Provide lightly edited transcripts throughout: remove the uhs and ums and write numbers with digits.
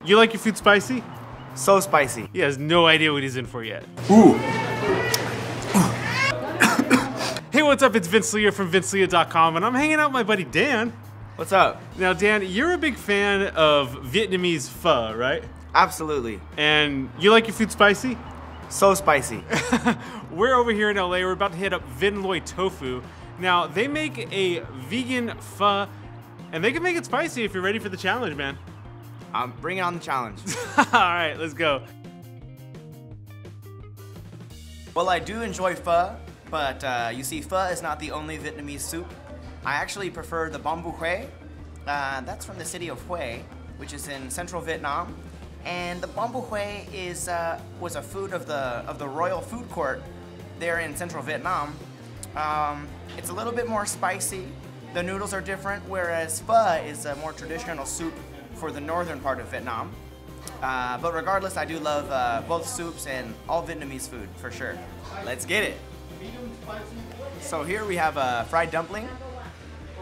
You like your food spicy? So spicy. He has no idea what he's in for yet. Ooh. Hey, what's up? It's Vince Loi from vinceloi.com, and I'm hanging out with my buddy Dan. What's up? Now, Dan, you're a big fan of Vietnamese pho, right? Absolutely. And you like your food spicy? So spicy. We're over here in LA. We're about to hit up Vinh Loi Tofu. Now, they make a vegan pho, and they can make it spicy if you're ready for the challenge, man. Bring it on the challenge. All right, let's go. Well, I do enjoy pho, but you see, pho is not the only Vietnamese soup. I actually prefer the bom bù huê. That's from the city of Hue, which is in central Vietnam. And the bom bù huê was a food of the royal food court there in central Vietnam. It's a little bit more spicy. The noodles are different, whereas pho is a more traditional soup for the northern part of Vietnam. But regardless, I do love both soups and all Vietnamese food, for sure. Let's get it. So here we have a fried dumpling.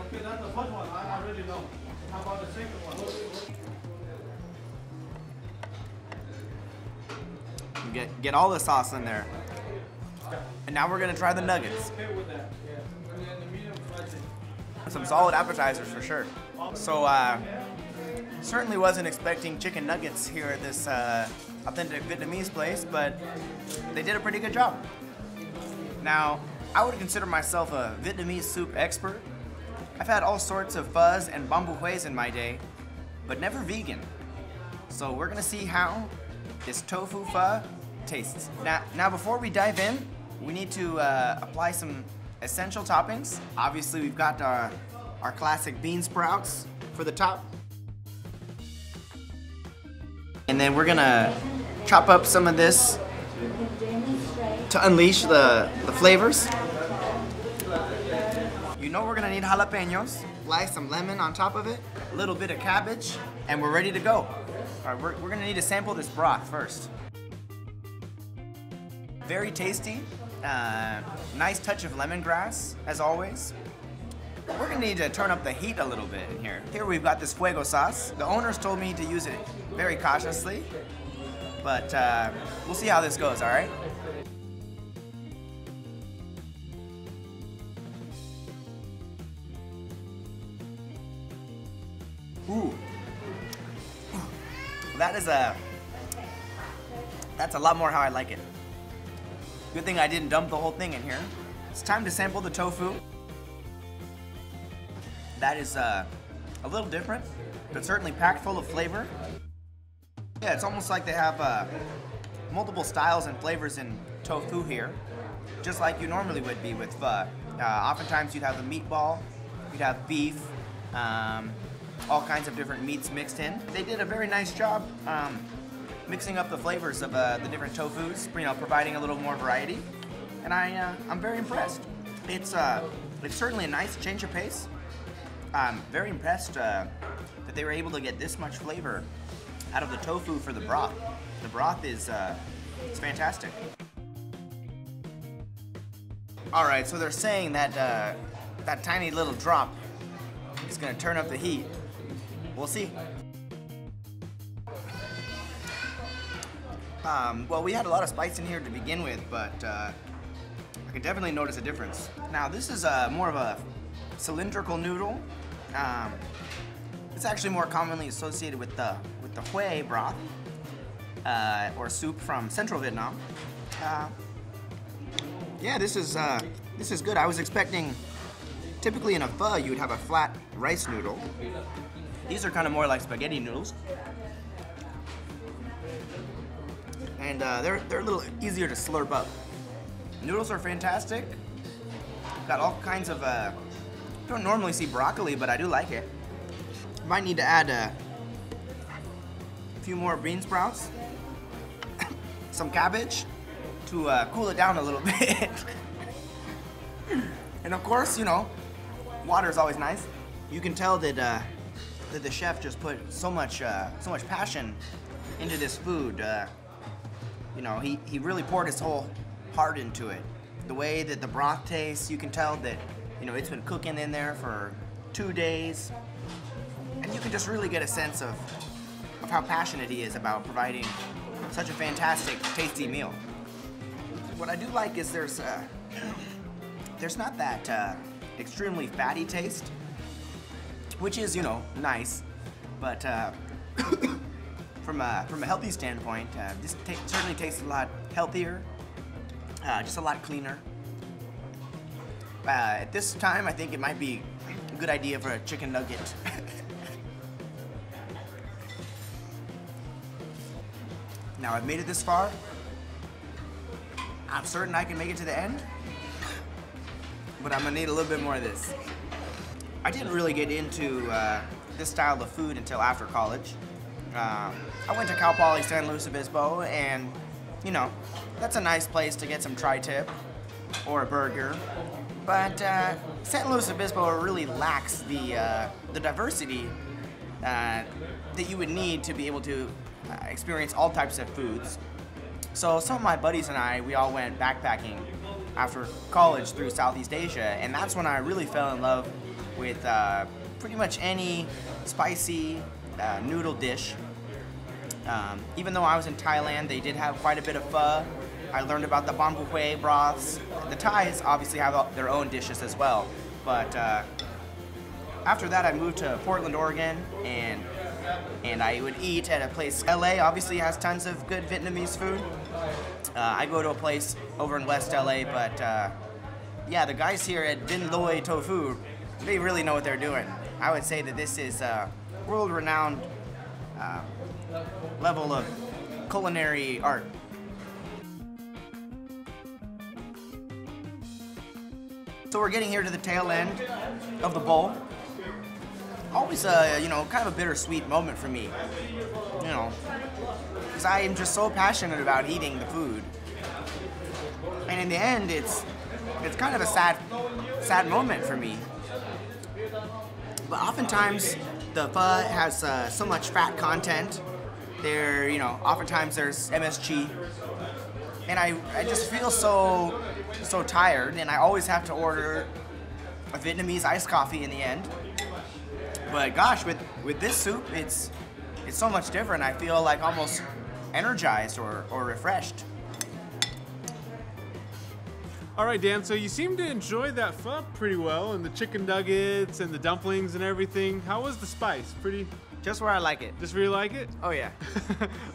Okay, that's the first one. I already know. How about the second one? Get all the sauce in there. And now we're gonna try the nuggets. Some solid appetizers for sure. So certainly wasn't expecting chicken nuggets here at this authentic Vietnamese place, but they did a pretty good job. Now, I would consider myself a Vietnamese soup expert. I've had all sorts of phos and bom bù huês in my day, but never vegan. So we're gonna see how this tofu pho tastes. Now before we dive in, we need to apply some essential toppings. Obviously, we've got our classic bean sprouts for the top. And then we're gonna chop up some of this to unleash the flavors. You know we're gonna need jalapenos. Slice some lemon on top of it, a little bit of cabbage, and we're ready to go. All right, we're gonna need to sample this broth first. Very tasty. Nice touch of lemongrass, as always. We're gonna need to turn up the heat a little bit in here. Here we've got this fuego sauce. The owners told me to use it very cautiously, but we'll see how this goes, all right? Ooh. That's a lot more how I like it. Good thing I didn't dump the whole thing in here. It's time to sample the tofu. That is a little different, but certainly packed full of flavor. Yeah, it's almost like they have multiple styles and flavors in tofu here, just like you normally would be with pho. Oftentimes you'd have a meatball, you'd have beef, all kinds of different meats mixed in. They did a very nice job mixing up the flavors of the different tofus, providing a little more variety, and I'm very impressed. It's certainly a nice change of pace. I'm very impressed that they were able to get this much flavor out of the tofu for the broth. The broth is it's fantastic. All right, so they're saying that that tiny little drop is going to turn up the heat. We'll see. Well, we had a lot of spice in here to begin with, but I can definitely notice a difference. Now, this is more of a cylindrical noodle. It's actually more commonly associated with the Hue broth, or soup from central Vietnam. Yeah, this is good. I was expecting, typically in a pho, you would have a flat rice noodle. These are kind of more like spaghetti noodles. And they're a little easier to slurp up. Noodles are fantastic. Got all kinds of, don't normally see broccoli, but I do like it. Might need to add a few more bean sprouts, some cabbage to cool it down a little bit. And of course, water is always nice. You can tell that the chef just put so much passion into this food. He really poured his whole heart into it. The way that the broth tastes, you can tell that it's been cooking in there for 2 days, and you can just really get a sense of of how passionate he is about providing such a fantastic, tasty meal. What I do like is there's not that extremely fatty taste, which is, you know, nice, but from a healthy standpoint, this certainly tastes a lot healthier, just a lot cleaner. At this time, I think it might be a good idea for a chicken nugget. Now I've made it this far. I'm certain I can make it to the end, but I'm gonna need a little bit more of this. I didn't really get into this style of food until after college. I went to Cal Poly San Luis Obispo, and you know, that's a nice place to get some tri-tip or a burger. But San Luis Obispo really lacks the diversity that you would need to be able to experience all types of foods. So some of my buddies and I, we all went backpacking after college through Southeast Asia, and that's when I really fell in love with pretty much any spicy noodle dish. Even though I was in Thailand, they did have quite a bit of pho. I learned about the bamboo hui broths. The Thais obviously have their own dishes as well. But after that, I moved to Portland, Oregon, and I would eat at a place. LA obviously has tons of good Vietnamese food. I go to a place over in West LA, but yeah, the guys here at Vinh Loi Tofu, they really know what they're doing. I would say that this is a world-renowned level of culinary art. So we're getting here to the tail end of the bowl. Always you know, kind of a bittersweet moment for me, you know, because I am just so passionate about eating the food. And in the end, it's kind of a sad moment for me. But oftentimes, the pho has so much fat content. There, you know, oftentimes there's MSG, and I just feel so tired, and I always have to order a Vietnamese iced coffee in the end. But gosh, with this soup, it's so much different. I feel like almost energized or refreshed. All right, Dan, so you seem to enjoy that pho pretty well, and the chicken nuggets and the dumplings and everything. How was the spice? Pretty? Just where I like it. Just where you like it? Oh yeah.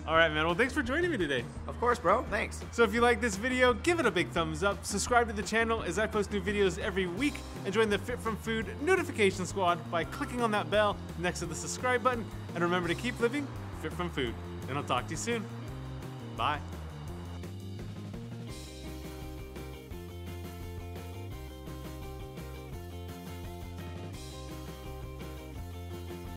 All right, man. Well, thanks for joining me today. Of course, bro. Thanks. So if you like this video, give it a big thumbs up. Subscribe to the channel as I post new videos every week, and join the Fit From Food notification squad by clicking on that bell next to the subscribe button. And remember to keep living Fit From Food. And I'll talk to you soon. Bye.